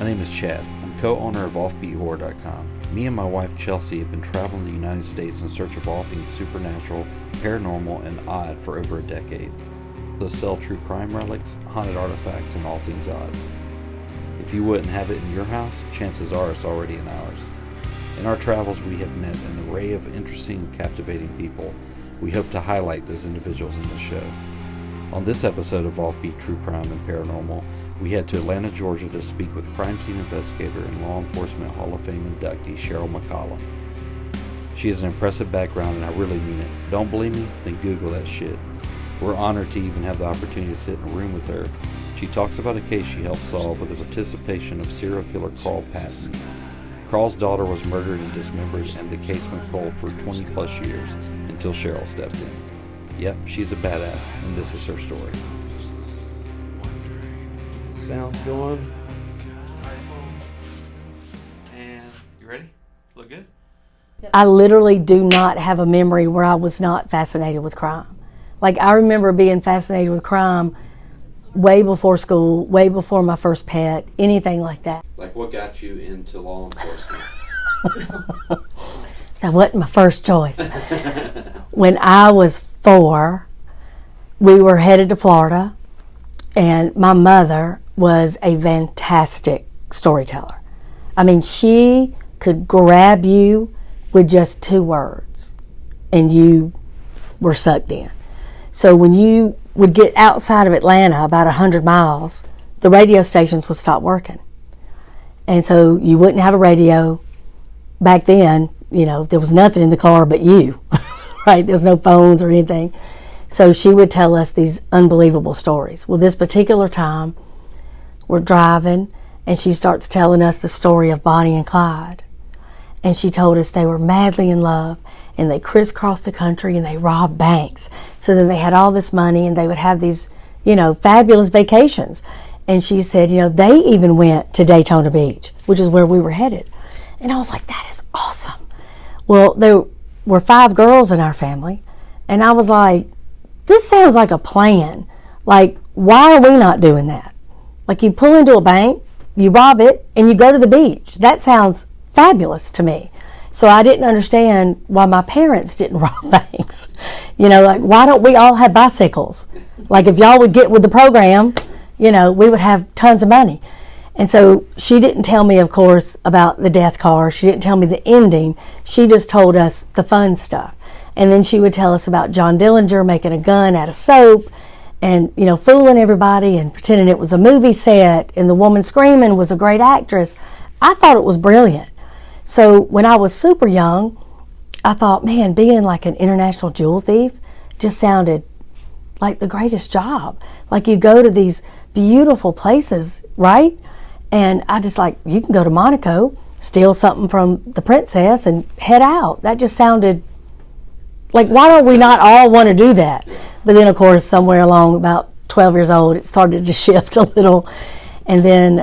My name is Chad. I'm co-owner of OffbeatHorror.com. Me and my wife Chelsea have been traveling the United States in search of all things supernatural, paranormal, and odd for over a decade. We sell true crime relics, haunted artifacts, and all things odd. If you wouldn't have it in your house, chances are it's already in ours. In our travels, we have met an array of interesting and captivating people. We hope to highlight those individuals in this show. On this episode of Offbeat True Crime and Paranormal, we head to Atlanta, Georgia to speak with crime scene investigator and Law Enforcement Hall of Fame inductee Sheryl McCollum. She has an impressive background, and I really mean it. Don't believe me? Then Google that shit. We're honored to even have the opportunity to sit in a room with her. She talks about a case she helped solve with the participation of serial killer Carl Patton. Carl's daughter was murdered and dismembered, and the case went cold for 20 plus years until Sheryl stepped in. Yep, she's a badass, and this is her story. Sound's going. And you ready? Look good? I literally do not have a memory where I was not fascinated with crime. Like, I remember being fascinated with crime way before school, way before my first pet, anything like that. Like, what got you into law enforcement? That wasn't my first choice. When I was 4, we were headed to Florida, and my mother was a fantastic storyteller. I mean, she could grab you with just 2 words, and you were sucked in. So when you would get outside of Atlanta, about 100 miles, the radio stations would stop working. And so you wouldn't have a radio. Back then, you know, there was nothing in the car but you, right? There was no phones or anything. So she would tell us these unbelievable stories. Well, this particular time, we're driving, and she starts telling us the story of Bonnie and Clyde. And she told us they were madly in love, and they crisscrossed the country, and they robbed banks. So then they had all this money, and they would have these, you know, fabulous vacations. And she said, you know, they even went to Daytona Beach, which is where we were headed. And I was like, that is awesome. Well, there were 5 girls in our family, and I was like, this sounds like a plan. Like, why are we not doing that? Like, you pull into a bank, you rob it, and you go to the beach. That sounds fabulous to me. So I didn't understand why my parents didn't rob banks. You know, like, why don't we all have bicycles? Like, if y'all would get with the program, you know, we would have tons of money. And so she didn't tell me, of course, about the death car. She didn't tell me the ending. She just told us the fun stuff. And then she would tell us about John Dillinger making a gun out of soap and, you know, fooling everybody and pretending it was a movie set, and the woman screaming was a great actress. I thought it was brilliant. So when I was super young, I thought, man, being like an international jewel thief just sounded like the greatest job. Like, you go to these beautiful places, right? And I just like, you can go to Monaco, steal something from the princess, and head out. That just sounded like, why don't we not all want to do that? But then, of course, somewhere along about 12 years old, it started to shift a little. And then,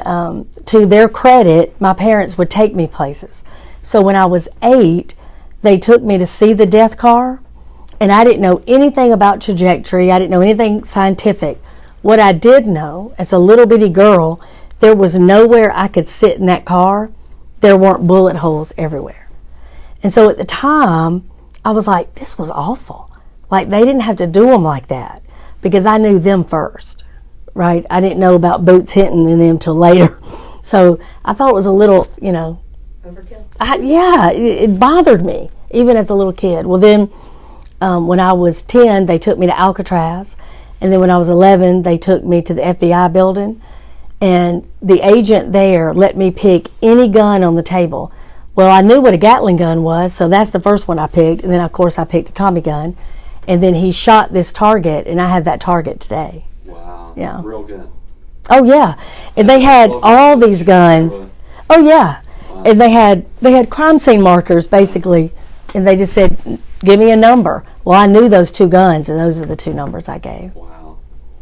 to their credit, my parents would take me places. So when I was 8, they took me to see the death car, and I didn't know anything about trajectory. I didn't know anything scientific. What I did know, as a little bitty girl, there was nowhere I could sit in that car. There weren't bullet holes everywhere. And so at the time, I was like, this was awful. Like, they didn't have to do them like that, because I knew them first, right? I didn't know about boots hitting in them till later. So I thought it was a little, you know, overkill. It bothered me, even as a little kid. Well, then when I was 10, they took me to Alcatraz. And then when I was 11, they took me to the FBI building. And the agent there let me pick any gun on the table. Well, I knew what a Gatling gun was, so that's the first one I picked. And then, of course, I picked a Tommy gun. And then he shot this target, and I have that target today. Wow. Yeah. Real gun. Oh, yeah. And they had all these guns. Oh, yeah. Wow. And they had crime scene markers, basically. And they just said, give me a number. Well, I knew those 2 guns, and those are the 2 numbers I gave. Wow.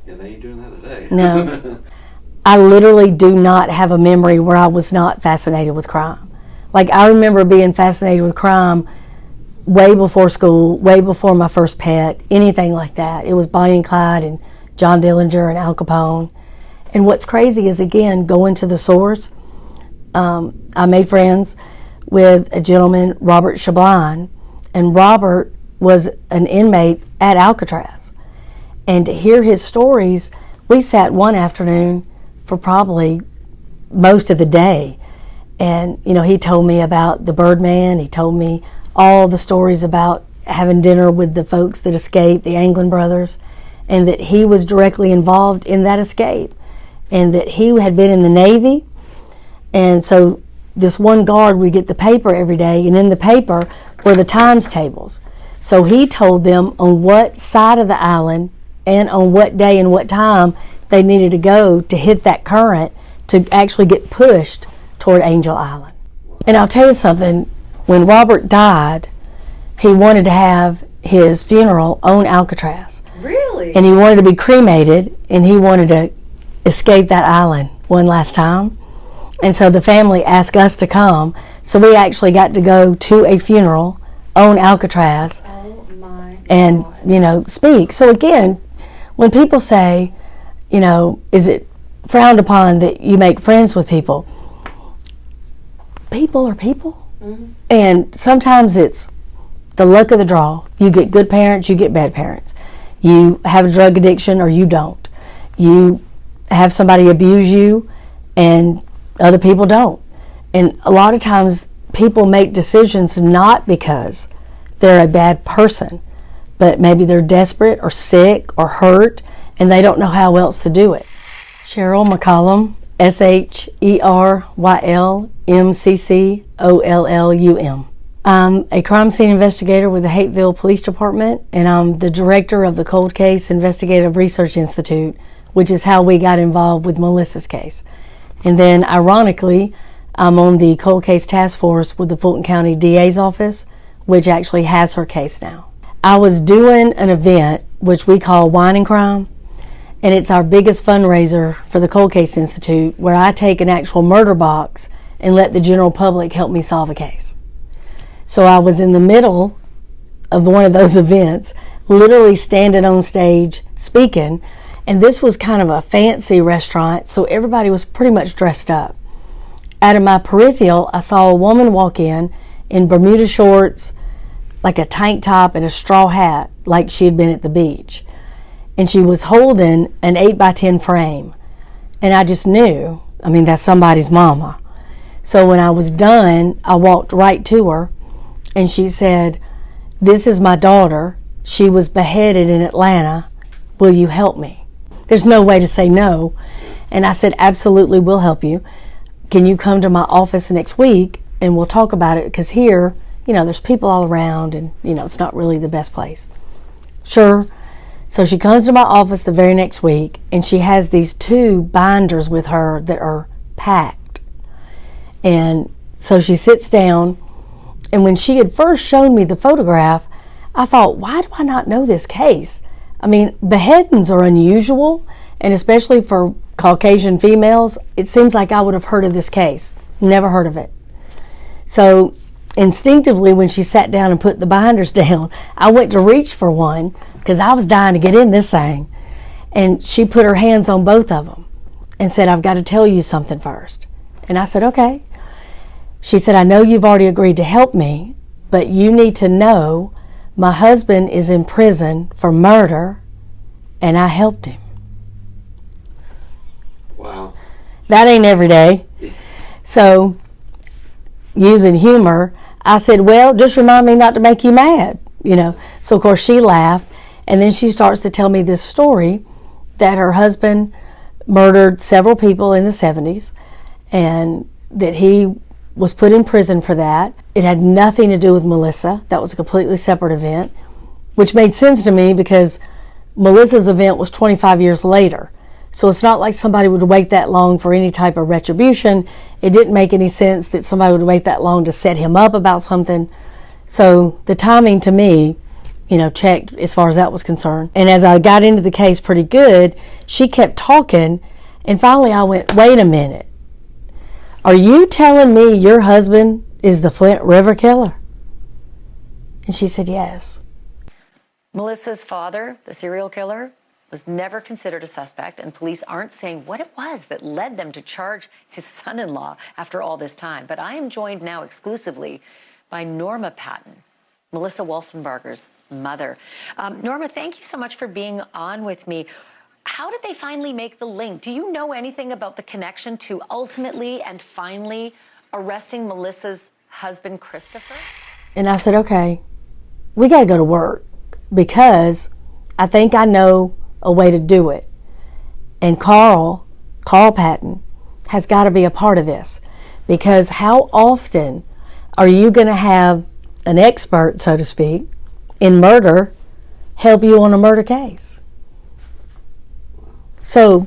Yeah, they ain't doing that today. No. I literally do not have a memory where I was not fascinated with crime. Like, I remember being fascinated with crime way before school, way before my first pet, anything like that. It was Bonnie and Clyde and John Dillinger and Al Capone. And what's crazy is, again, going to the source. I made friends with a gentleman, Robert Shablin, and Robert was an inmate at Alcatraz. And to hear his stories, we sat one afternoon for probably most of the day. And, you know, he told me about the Birdman. He told me all the stories about having dinner with the folks that escaped, the Anglin brothers, and that he was directly involved in that escape, and that he had been in the Navy. And so this one guard would get the paper every day, and in the paper were the times tables. So he told them on what side of the island and on what day and what time they needed to go to hit that current to actually get pushed toward Angel Island. And I'll tell you something, when Robert died, he wanted to have his funeral on Alcatraz. Really? And he wanted to be cremated, and he wanted to escape that island one last time. And so the family asked us to come, so we actually got to go to a funeral on Alcatraz. Oh my and God. You know, speak. So again, when people say, you know, is it frowned upon that you make friends with people? People are people. Mm-hmm. And sometimes it's the luck of the draw. You get good parents, you get bad parents. You have a drug addiction or you don't. You have somebody abuse you and other people don't. And a lot of times people make decisions not because they're a bad person, but maybe they're desperate or sick or hurt and they don't know how else to do it. Sheryl McCollum, SHERYLMCCOLLUM. I'm a crime scene investigator with the Hateville Police Department, and I'm the director of the Cold Case Investigative Research Institute, which is how we got involved with Melissa's case. And then, ironically, I'm on the Cold Case Task Force with the Fulton County DA's office, which actually has her case now. I was doing an event, which we call Wine and Crime, and it's our biggest fundraiser for the Cold Case Institute, where I take an actual murder box and let the general public help me solve a case. So I was in the middle of one of those events, literally standing on stage speaking, and this was kind of a fancy restaurant, so everybody was pretty much dressed up. Out of my peripheral, I saw a woman walk in Bermuda shorts, like a tank top and a straw hat, like she had been at the beach. And she was holding an 8x10 frame. And I just knew, I mean, that's somebody's mama. So when I was done, I walked right to her, and she said, "This is my daughter. She was beheaded in Atlanta. Will you help me?" There's no way to say no. And I said, "Absolutely, we'll help you. Can you come to my office next week and we'll talk about it? Because here, you know, there's people all around and, you know, it's not really the best place." Sure. So she comes to my office the very next week, and she has these 2 binders with her that are packed. And so she sits down, and when she had first shown me the photograph, I thought, why do I not know this case? I mean, beheadings are unusual, and especially for Caucasian females, it seems like I would have heard of this case. Never heard of it. So instinctively, when she sat down and put the binders down, I went to reach for one because I was dying to get in this thing. And she put her hands on both of them and said, "I've got to tell you something first." And I said, "Okay." She said, "I know you've already agreed to help me, but you need to know my husband is in prison for murder, and I helped him." Wow. That ain't every day. So, using humor, I said, "Well, just remind me not to make you mad," you know. So, of course, she laughed, and then she starts to tell me this story that her husband murdered several people in the 70s, and that he was put in prison for that. It had nothing to do with Melissa. That was a completely separate event, which made sense to me because Melissa's event was 25 years later. So it's not like somebody would wait that long for any type of retribution. It didn't make any sense that somebody would wait that long to set him up about something. So the timing to me, you know, checked as far as that was concerned. And as I got into the case pretty good, she kept talking, and finally I went, "Wait a minute. Are you telling me your husband is the Flint River killer?" And she said, "Yes." Melissa's father, the serial killer, was never considered a suspect, and police aren't saying what it was that led them to charge his son-in-law after all this time. But I am joined now exclusively by Norma Patton, Melissa Wolfenbarger's mother. Norma, thank you so much for being on with me. How did they finally make the link? Do you know anything about the connection to ultimately and finally arresting Melissa's husband, Christopher? And I said, okay, we got to go to work because I think I know a way to do it. And Carl Patton has got to be a part of this, because how often are you going to have an expert, so to speak, in murder help you on a murder case? So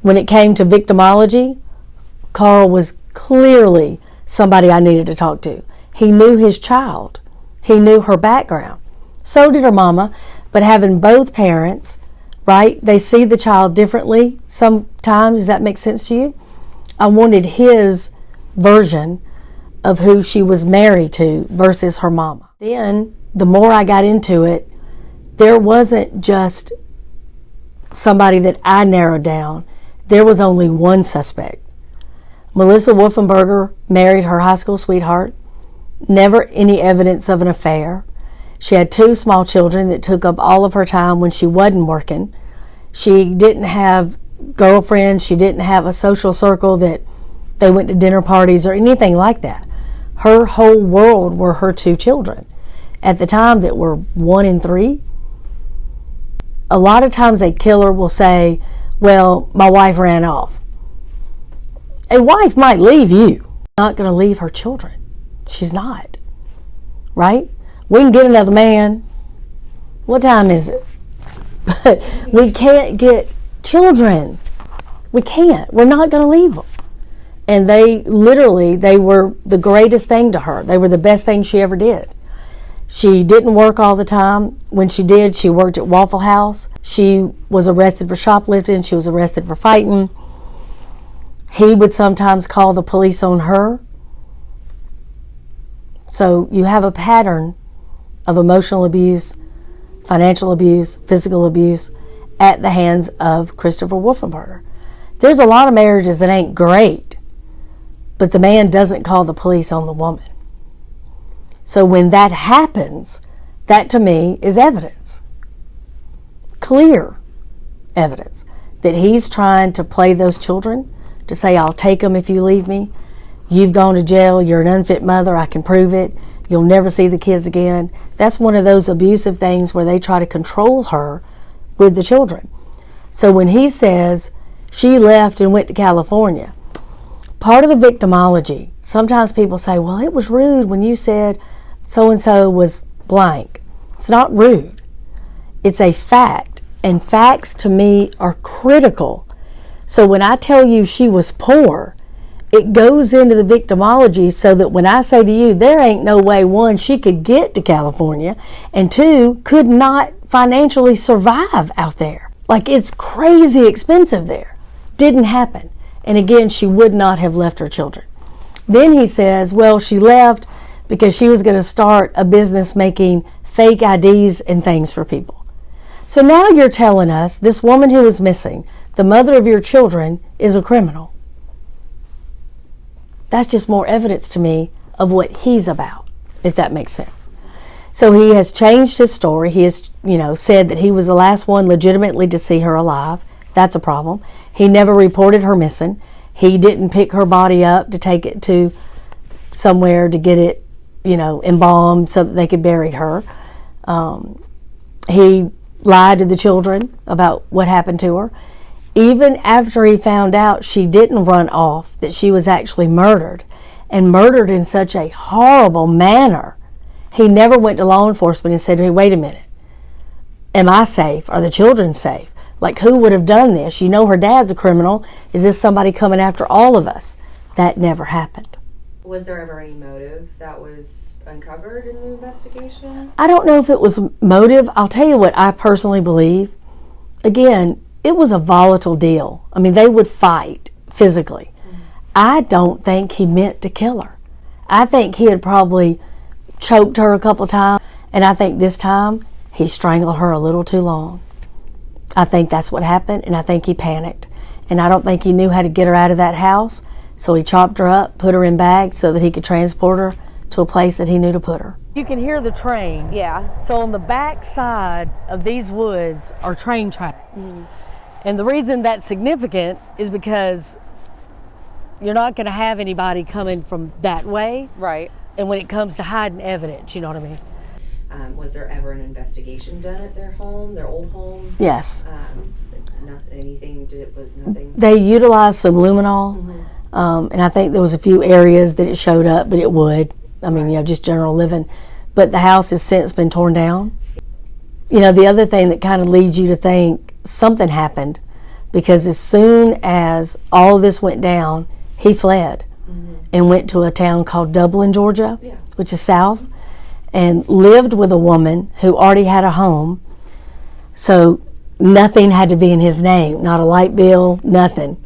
when it came to victimology, Carl was clearly somebody I needed to talk to. He knew his child. He knew her background. So did her mama, but having both parents, right, they see the child differently sometimes. Does that make sense to you? I wanted his version of who she was married to versus her mama. Then, the more I got into it, there wasn't just somebody that I narrowed down. There was only one suspect. Melissa Wolfenbarger married her high school sweetheart. Never any evidence of an affair. She had 2 small children that took up all of her time when she wasn't working. She didn't have girlfriends. She didn't have a social circle that they went to dinner parties or anything like that. Her whole world were her 2 children at the time that were 1 and 3. A lot of times a killer will say, well, my wife ran off. A wife might leave you. Not going to leave her children. She's not. Right? We can get another man. What time is it? But we can't get children. We can't. We're not going to leave them. And they were the greatest thing to her. They were the best thing she ever did. She didn't work all the time. When she did, she worked at Waffle House. She was arrested for shoplifting. She was arrested for fighting. He would sometimes call the police on her. So you have a pattern of emotional abuse, financial abuse, physical abuse at the hands of Christopher Wolfenbarger. There's a lot of marriages that ain't great, but the man doesn't call the police on the woman. So when that happens, that to me is evidence. Clear evidence that he's trying to play those children, to say, I'll take them if you leave me. You've gone to jail. You're an unfit mother. I can prove it. You'll never see the kids again. That's one of those abusive things where they try to control her with the children. So when he says she left and went to California, part of the victimology, sometimes people say, well, it was rude when you said so-and-so was blank. It's not rude. It's a fact. And facts to me are critical. So when I tell you she was poor, it goes into the victimology so that when I say to you, there ain't no way, 1, she could get to California, and 2, could not financially survive out there. Like, it's crazy expensive there. Didn't happen. And again, she would not have left her children. Then he says, well, she left because she was going to start a business making fake IDs and things for people. So now you're telling us this woman who is missing, the mother of your children, is a criminal. That's just more evidence to me of what he's about, if that makes sense. So he has changed his story. He has, said that he was the last one legitimately to see her alive. That's a problem. He never reported her missing. He didn't pick her body up to take it to somewhere to get it, embalmed so that they could bury her. He lied to the children about what happened to her. Even after he found out she didn't run off, that she was actually murdered, and murdered in such a horrible manner, he never went to law enforcement and said, hey, wait a minute, am I safe? Are the children safe? Like, who would have done this? Her dad's a criminal. Is this somebody coming after all of us? That never happened. Was there ever any motive that was uncovered in the investigation? I don't know if it was motive. I'll tell you what I personally believe. Again, it was a volatile deal. I mean, they would fight physically. Mm-hmm. I don't think he meant to kill her. I think he had probably choked her a couple times, and I think this time he strangled her a little too long. I think that's what happened, and I think he panicked. And I don't think he knew how to get her out of that house, so he chopped her up, put her in bags so that he could transport her to a place that he knew to put her. You can hear the train. Yeah. So on the back side of these woods are train tracks. And the reason that's significant is because you're not going to have anybody coming from that way. Right. And when it comes to hiding evidence, you know what I mean? Was there ever an investigation done at their home, their old home? Yes. Nothing? They utilized subliminal, and I think there was a few areas that it showed up, but it would. I mean, just general living. But the house has since been torn down. The other thing that kind of leads you to think something happened, because as soon as all this went down, he fled and went to a town called Dublin, Georgia, which is south, and lived with a woman who already had a home. So nothing had to be in his name, not a light bill, nothing.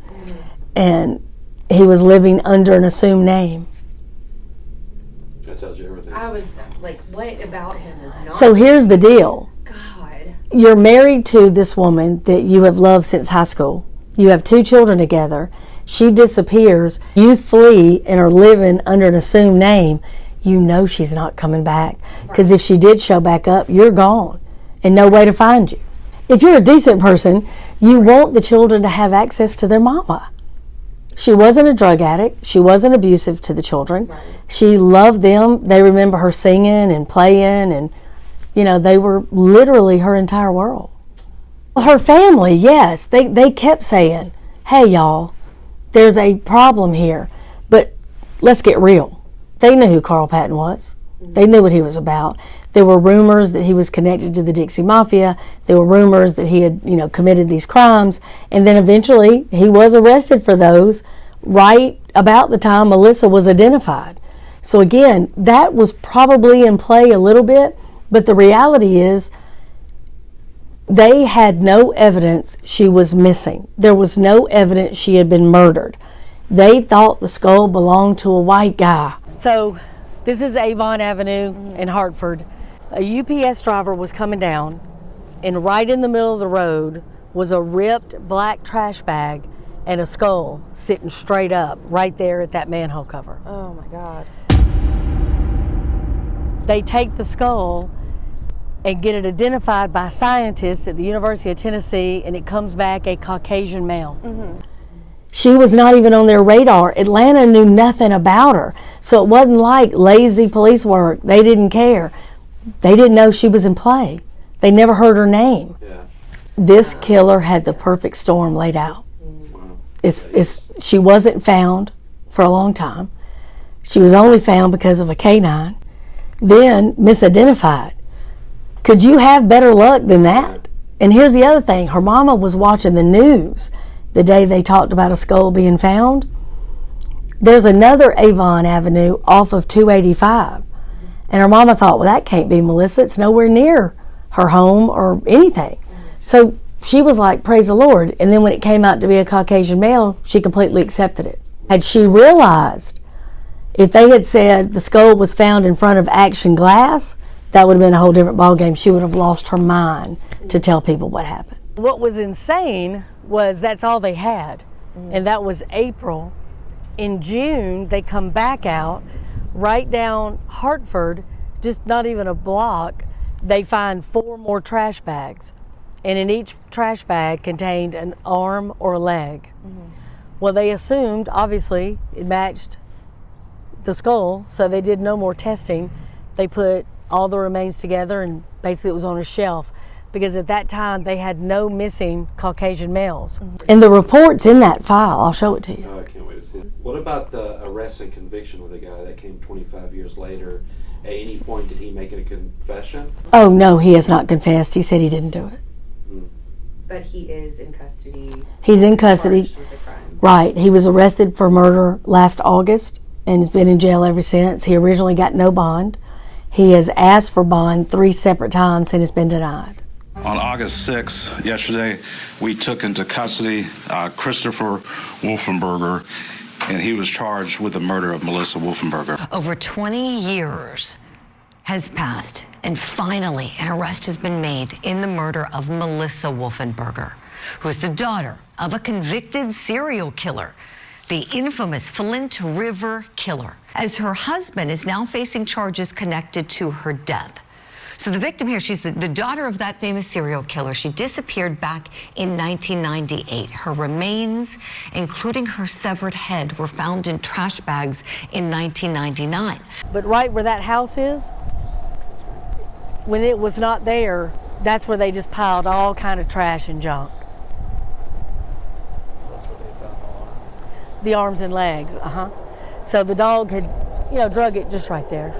And he was living under an assumed name. That tells you everything. I was like, what about him is not? So here's the deal. God. You're married to this woman that you have loved since high school. You have 2 children together. She disappears. You flee and are living under an assumed name. You know she's not coming back, because if she did show back up, you're gone and no way to find you. If you're a decent person, you want the children to have access to their mama. She wasn't a drug addict. She wasn't abusive to the children. Right. She loved them. They remember her singing and playing, and they were literally her entire world. Her family, yes, they kept saying, hey y'all, there's a problem here, but let's get real. They knew who Carl Patton was. They knew what he was about. There were rumors that he was connected to the Dixie Mafia. There were rumors that he had, committed these crimes. And then eventually he was arrested for those right about the time Melissa was identified. So again, that was probably in play a little bit, but the reality is they had no evidence she was missing. There was no evidence she had been murdered. They thought the skull belonged to a white guy. So this is Avon Avenue in Hartford. A UPS driver was coming down, and right in the middle of the road was a ripped black trash bag and a skull sitting straight up right there at that manhole cover. Oh my God. They take the skull and get it identified by scientists at the University of Tennessee, and it comes back a Caucasian male. She was not even on their radar. Atlanta knew nothing about her. So it wasn't like lazy police work. They didn't care. They didn't know she was in play. They never heard her name. Yeah. This killer had the perfect storm laid out. Wow. She wasn't found for a long time. She was only found because of a canine. Then misidentified. Could you have better luck than that? And here's the other thing. Her mama was watching the news the day they talked about a skull being found. There's another Avon Avenue off of 285. And her mama thought, well, that can't be Melissa. It's nowhere near her home or anything. So she was like, praise the Lord. And then when it came out to be a Caucasian male, she completely accepted it. Had she realized, if they had said the skull was found in front of Action Glass, that would have been a whole different ballgame. She would have lost her mind to tell people what happened. What was insane was that's all they had, and that was April. In June, they come back out right down Hartford, just not even a block. They find 4 more trash bags, and in each trash bag contained an arm or a leg. Well, they assumed, obviously, it matched the skull, so they did no more testing. They put all the remains together, and basically it was on a shelf, because at that time they had no missing Caucasian males. And the report's in that file. I'll show it to you. Oh, I can't wait to see it. What about the arrest and conviction with a guy that came 25 years later? At any point did he make a confession? Oh no, he has not confessed. He said he didn't do it. But he is in custody. He's in custody. Charged with the crime. Right. He was arrested for murder last August and has been in jail ever since. He originally got no bond. He has asked for bond 3 separate times and has been denied. On August 6th, yesterday, we took into custody Christopher Wolfenberger, and he was charged with the murder of Melissa Wolfenberger. Over 20 years, has passed, and finally an arrest has been made in the murder of Melissa Wolfenberger, who is the daughter of a convicted serial killer, the infamous Flint River Killer, as her husband is now facing charges connected to her death. So the victim here, she's the daughter of that famous serial killer. She disappeared back in 1998. Her remains, including her severed head, were found in trash bags in 1999. But right where that house is, when it was not there, that's where they just piled all kind of trash and junk. That's where they found the arms. The arms and legs, So the dog had, drug it just right there.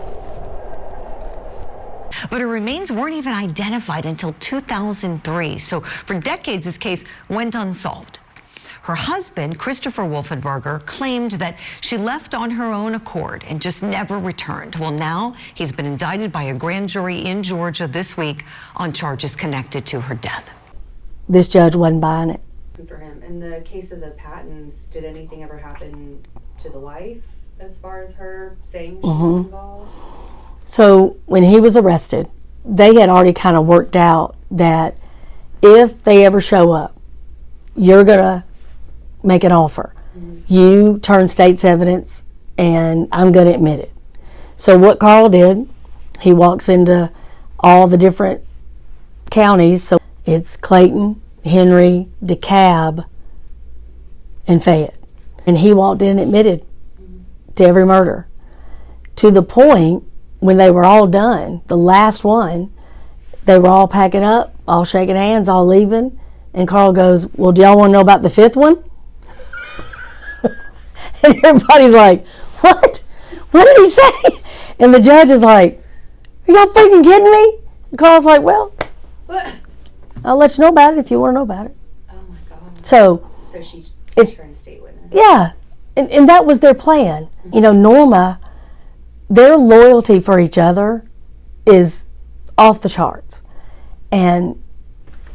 But her remains weren't even identified until 2003, so for decades this case went unsolved. Her husband, Christopher Wolfenberger, claimed that she left on her own accord and just never returned. Well, now he's been indicted by a grand jury in Georgia this week on charges connected to her death. This judge wasn't buying it. For him. In the case of the Pattons, did anything ever happen to the wife as far as her saying she was involved? So when he was arrested, they had already kind of worked out that if they ever show up, you're going to make an offer. You turn state's evidence, and I'm going to admit it. So what Carl did, he walks into all the different counties. So it's Clayton, Henry, DeKalb, and Fayette. And he walked in and admitted to every murder. To the point, when they were all done, the last one, they were all packing up, all shaking hands, all leaving. And Carl goes, well, do y'all want to know about the fifth one? And everybody's like, what? What did he say? And the judge is like, are y'all freaking kidding me? And Carl's like, well, What? I'll let you know about it if you want to know about it. Oh my God. So She's turned state witness. yeah, and that was their plan. Norma, their loyalty for each other is off the charts. And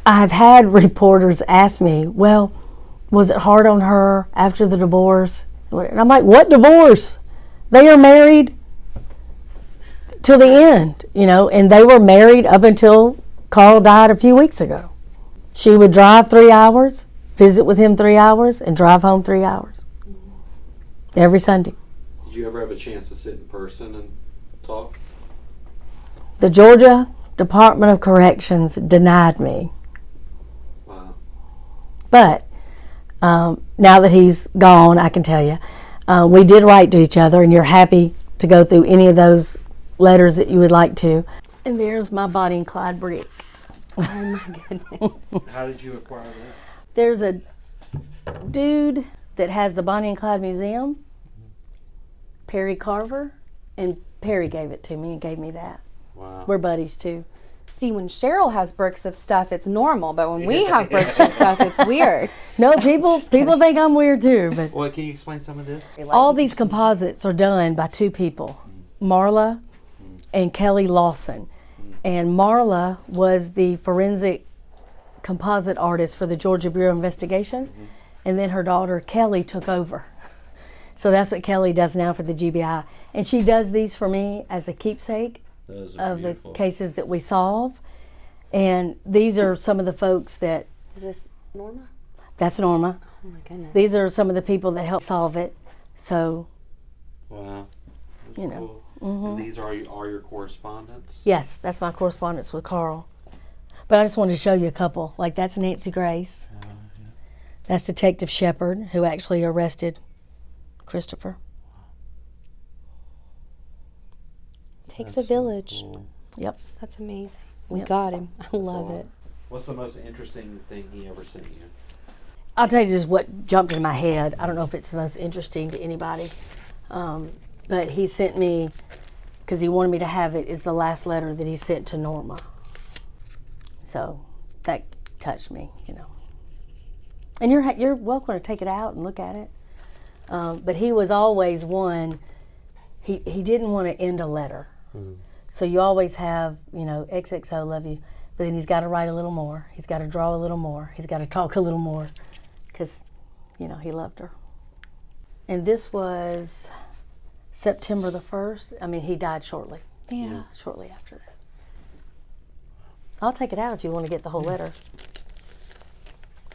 I've had reporters ask me, well, was it hard on her after the divorce? And I'm like, what divorce? They are married till the end, and they were married up until Carl died a few weeks ago. She would drive 3 hours, visit with him 3 hours, and drive home 3 hours. Every Sunday. Did you ever have a chance to sit in person and talk? The Georgia Department of Corrections denied me. Wow. But now that he's gone, I can tell you, we did write to each other, and you're happy to go through any of those letters that you would like to. And there's my Bonnie and Clyde brick. Oh my goodness. How did you acquire that? There's a dude that has the Bonnie and Clyde Museum, Perry Carver, and Perry gave it to me and gave me that. Wow. We're buddies too. See, when Cheryl has bricks of stuff, it's normal, but when we have bricks of stuff, it's weird. No, people think I'm weird too, but Well, can you explain some of this? all these composites are done by two people, Marla and Kelly Lawson. And Marla was the forensic composite artist for the Georgia Bureau of Investigation, and then her daughter Kelly took over. So that's what Kelly does now for the GBI. And she does these for me as a keepsake of the cases that we solve. And these are some of the folks that... Is this Norma? That's Norma. Oh my goodness. These are some of the people that help solve it. So, Wow. That's You know. cool. And these are your correspondence? yes, that's my correspondence with Carl. But I just wanted to show you a couple. Like that's Nancy Grace. That's Detective Sheppard, who actually arrested Christopher. Takes a village. Cool. Yep. That's amazing. We Yep. got him. I love it. What's the most interesting thing he ever sent you? I'll tell you just what jumped in my head. I don't know if it's the most interesting to anybody. But he sent me, because he wanted me to have it, is the last letter that he sent to Norma. So that touched me, And you're welcome to take it out and look at it. But he was always one, he didn't want to end a letter. So you always have, XXO, love you. But then he's got to write a little more. He's got to draw a little more. He's got to talk a little more. Because, he loved her. And this was September the 1st. He died shortly. Yeah. Shortly after that. I'll take it out if you want to get the whole letter.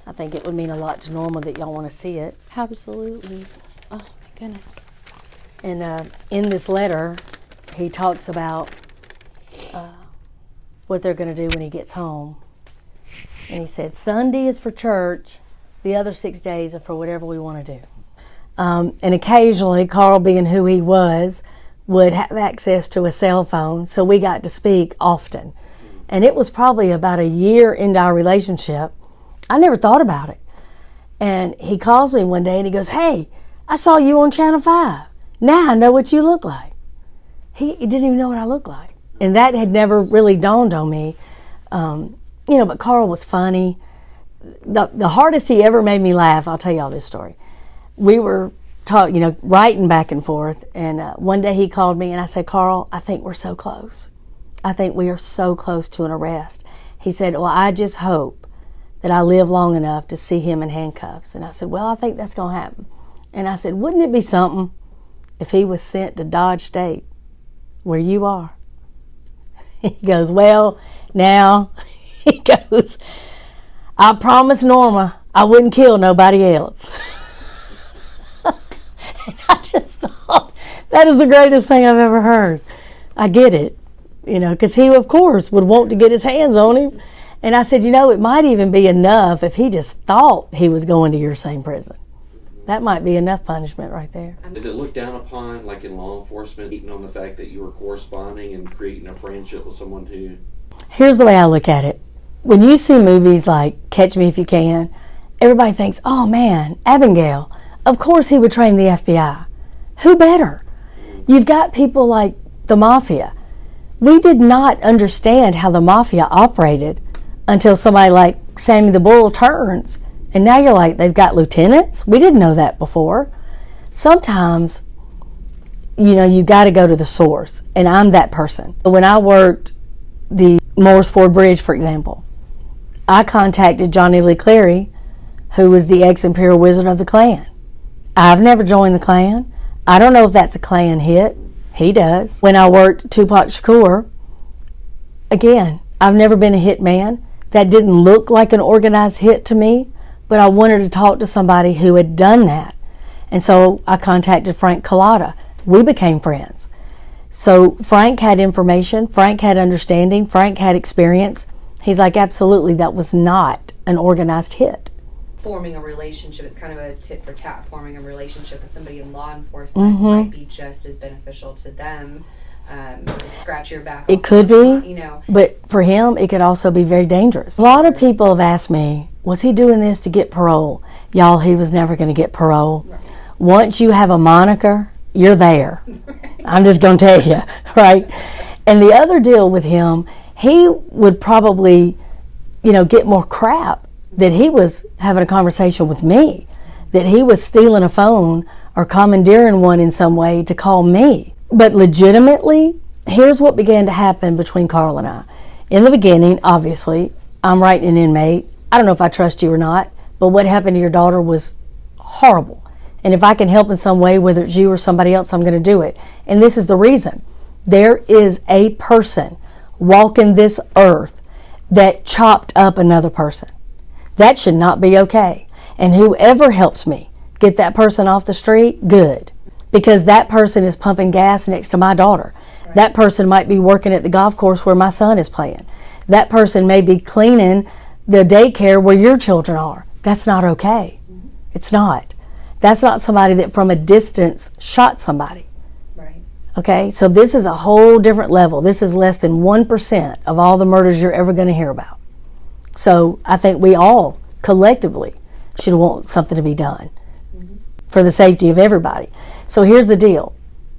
I think it would mean a lot to Norma that y'all want to see it. Absolutely. Oh my goodness. And in this letter, he talks about what they're going to do when he gets home. And he said, Sunday is for church. The other 6 days are for whatever we want to do. And occasionally, Carl, being who he was, would have access to a cell phone, so we got to speak often. And it was probably about a year into our relationship. I never thought about it. And he calls me one day and he goes, hey, I saw you on Channel 5. Now I know what you look like. He didn't even know what I looked like. And that had never really dawned on me. But Carl was funny. The hardest he ever made me laugh, I'll tell y'all this story. We were writing back and forth, and one day he called me and I said, Carl, I think we're so close. I think we are so close to an arrest. He said, well, I just hope that I live long enough to see him in handcuffs. And I said, well, I think that's going to happen. And I said, wouldn't it be something if he was sent to Dodge State, where you are? He goes, well, now, he goes, I promised Norma I wouldn't kill nobody else. And I just thought, that is the greatest thing I've ever heard. I get it, because he, of course, would want to get his hands on him. And I said, it might even be enough if he just thought he was going to your same prison. That might be enough punishment right there. Is it looked down upon, like in law enforcement, eating on the fact that you were corresponding and creating a friendship with someone who... Here's the way I look at it. When you see movies like Catch Me If You Can, everybody thinks, oh man, Abigail, of course he would train the FBI. Who better? You've got people like the Mafia. We did not understand how the Mafia operated until somebody like Sammy the Bull turns. And now you're like, they've got lieutenants? We didn't know that before. Sometimes, you got to go to the source. And I'm that person. When I worked the Morris Ford Bridge, for example, I contacted Johnny Lee Clary, who was the ex-Imperial Wizard of the Klan. I've never joined the Klan. I don't know if that's a Klan hit. He does. When I worked Tupac Shakur, again, I've never been a hit man. That didn't look like an organized hit to me, but I wanted to talk to somebody who had done that. And so I contacted Frank Collada. We became friends. So Frank had information, Frank had understanding, Frank had experience. He's like, absolutely, that was not an organized hit. Forming a relationship, it's kind of a tit for tat. Forming a relationship with somebody in law enforcement might be just as beneficial to them. Scratch your back. It could be, but for him, it could also be very dangerous. A lot of people have asked me, was he doing this to get parole? Y'all, he was never going to get parole. Right. Once you have a moniker, you're there. I'm just going to tell you, right? And the other deal with him, he would probably, get more crap that he was having a conversation with me, that he was stealing a phone or commandeering one in some way to call me. But legitimately, here's what began to happen between Carl and I. In the beginning, obviously, I'm writing an inmate. I don't know if I trust you or not, but what happened to your daughter was horrible. And if I can help in some way, whether it's you or somebody else, I'm going to do it. And this is the reason. There is a person walking this earth that chopped up another person. That should not be okay. And whoever helps me get that person off the street, good. Because that person is pumping gas next to my daughter. Right. That person might be working at the golf course where my son is playing. That person may be cleaning the daycare where your children are. That's not okay. Mm-hmm. It's not. That's not somebody that from a distance shot somebody. Right. Okay, so this is a whole different level. This is less than 1% of all the murders you're ever going to hear about. So I think we all collectively should want something to be done for the safety of everybody. So here's the deal.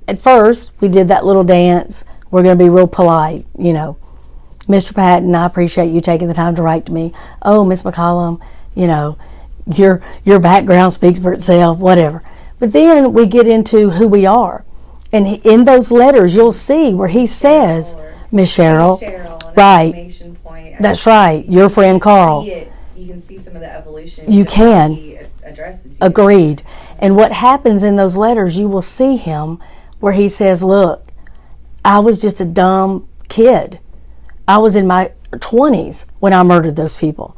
At first, we did that little dance. We're going to be real polite, Mr. Patton, I appreciate you taking the time to write to me. Oh, Miss McCollum, your background speaks for itself, whatever. But then we get into who we are. And in those letters, you'll see where he says, Miss Cheryl, right, point. That's right, your friend Carl. You can see some of the evolution. You can. He addresses you. Agreed. And what happens in those letters, you will see him where he says, look, I was just a dumb kid. I was in my 20s when I murdered those people.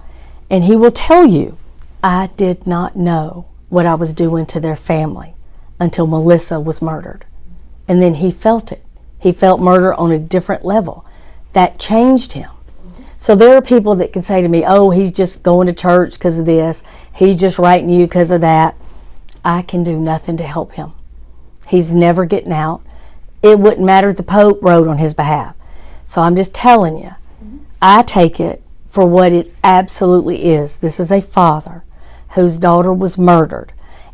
And he will tell you, I did not know what I was doing to their family until Melissa was murdered. And then he felt it. He felt murder on a different level. That changed him. So there are people that can say to me, oh, he's just going to church because of this. He's just writing you because of that. I can do nothing to help him. He's never getting out. It wouldn't matter if the Pope wrote on his behalf. So I'm just telling you, I take it for what it absolutely is. This is a father whose daughter was murdered,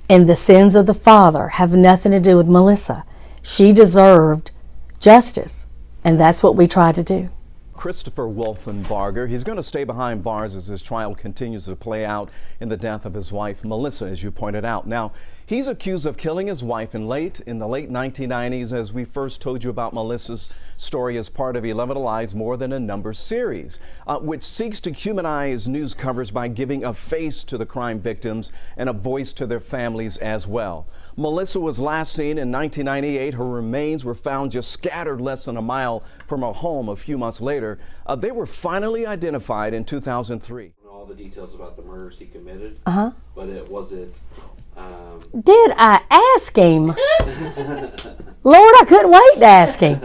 and the sins of the father have nothing to do with Melissa. She deserved justice, and that's what we tried to do. Christopher Wolfenbarger, he's going to stay behind bars as his trial continues to play out in the death of his wife, Melissa, as you pointed out. Now, he's accused of killing his wife in the late 1990s, as we first told you about Melissa's story as part of 11 Lives More Than a Number series, which seeks to humanize news coverage by giving a face to the crime victims and a voice to their families as well. Melissa was last seen in 1998. Her remains were found just scattered less than a mile from her home a few months later. They were finally identified in 2003. All the details about the murders he committed, but Did I ask him? Lord, I couldn't wait to ask him.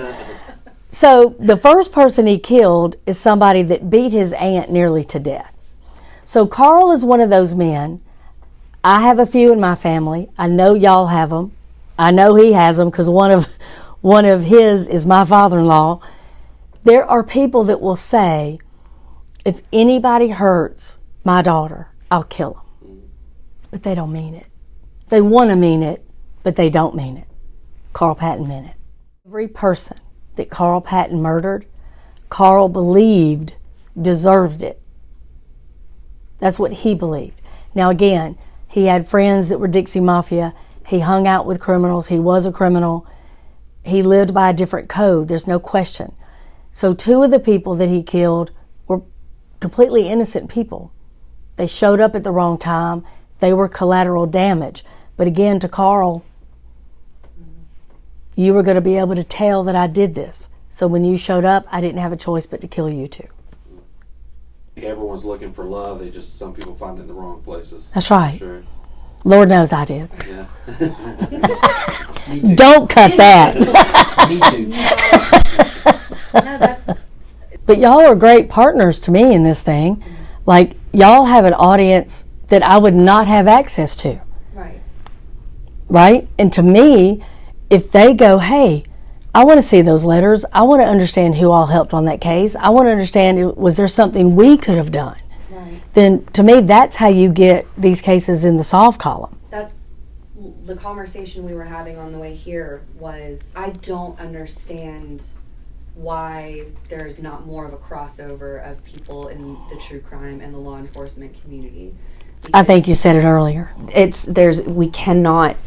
So the first person he killed is somebody that beat his aunt nearly to death. So Carl is one of those men. I have a few in my family. I know y'all have them. I know he has them because one of his is my father-in-law. There are people that will say, if anybody hurts my daughter, I'll kill them. But they don't mean it. They want to mean it, but they don't mean it. Carl Patton meant it. Every person that Carl Patton murdered, Carl believed deserved it. That's what he believed. Now again, he had friends that were Dixie Mafia. He hung out with criminals. He was a criminal. He lived by a different code. There's no question. So 2 of the people that he killed were completely innocent people. They showed up at the wrong time. They were collateral damage. But again, to Carl, you were going to be able to tell that I did this. So when you showed up, I didn't have a choice but to kill you too. everyone's looking for love. Some people find it in the wrong places. That's right. Sure. Lord knows I did. Yeah. Don't cut that. Me too. No, that's But y'all are great partners to me in this thing. Like, y'all have an audience that I would not have access to. right. Right? And to me, if they go, hey, I want to see those letters. I want to understand who all helped on that case. I want to understand, was there something we could have done? Right. Then to me, that's how you get these cases in the solve column. That's the conversation we were having on the way here was, I don't understand why there's not more of a crossover of people in the true crime and the law enforcement community. I think you said it earlier. We cannot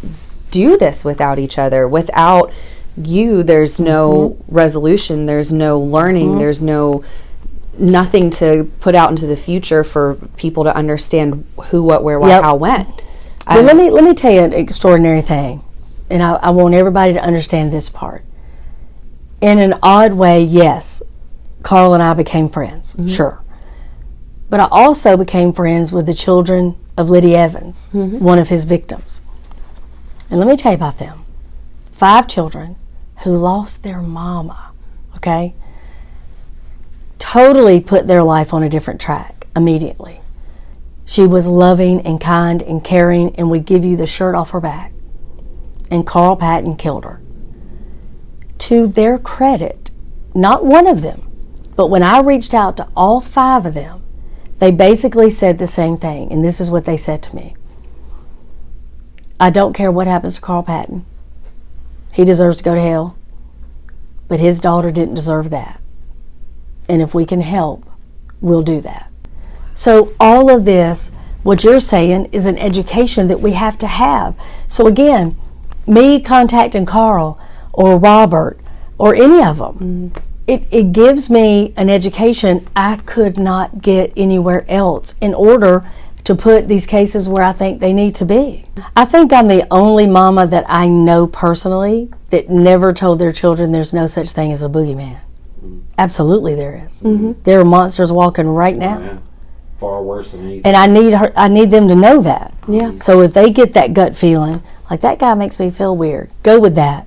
do this without each other. Without you, there's no resolution, there's no learning, there's nothing to put out into the future for people to understand who, what, where, why, how, when. But let me tell you an extraordinary thing, and I want everybody to understand this part. In an odd way, yes, Carl and I became friends, sure. But I also became friends with the children of Liddy Evans, one of his victims. And let me tell you about them. 5 children who lost their mama, okay? Totally put their life on a different track immediately. She was loving and kind and caring and would give you the shirt off her back. And Carl Patton killed her. To their credit, not one of them, but when I reached out to all 5 of them, they basically said the same thing, and this is what they said to me. I don't care what happens to Carl Patton. He deserves to go to hell, but his daughter didn't deserve that. And if we can help, we'll do that. So all of this, what you're saying, is an education that we have to have. So again, me contacting Carl or Robert or any of them, it gives me an education I could not get anywhere else in order to put these cases where I think they need to be. I think I'm the only mama that I know personally that never told their children there's no such thing as a boogeyman. Absolutely there is. There are monsters walking right now. Yeah. Far worse than anything. And I need them to know that. Yeah. So if they get that gut feeling, like that guy makes me feel weird, go with that.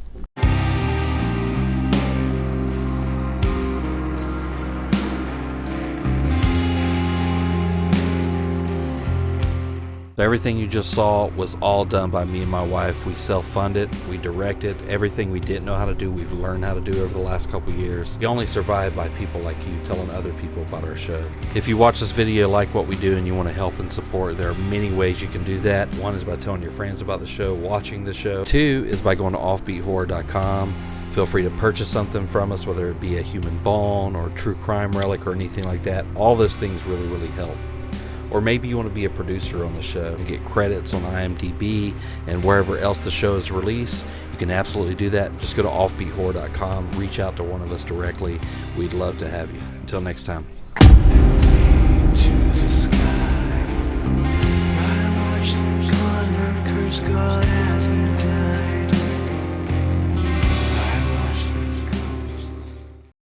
So everything you just saw was all done by me and my wife. We self-funded, we directed, everything we didn't know how to do, we've learned how to do over the last couple years. We only survive by people like you telling other people about our show. If you watch this video, like what we do, and you want to help and support, there are many ways you can do that. One is by telling your friends about the show, watching the show. Two is by going to offbeathorror.com. Feel free to purchase something from us, whether it be a human bone or true crime relic or anything like that. All those things really, really help. Or maybe you want to be a producer on the show and get credits on IMDb and wherever else the show is released. You can absolutely do that. Just go to offbeathorror.com, reach out to one of us directly. We'd love to have you. Until next time.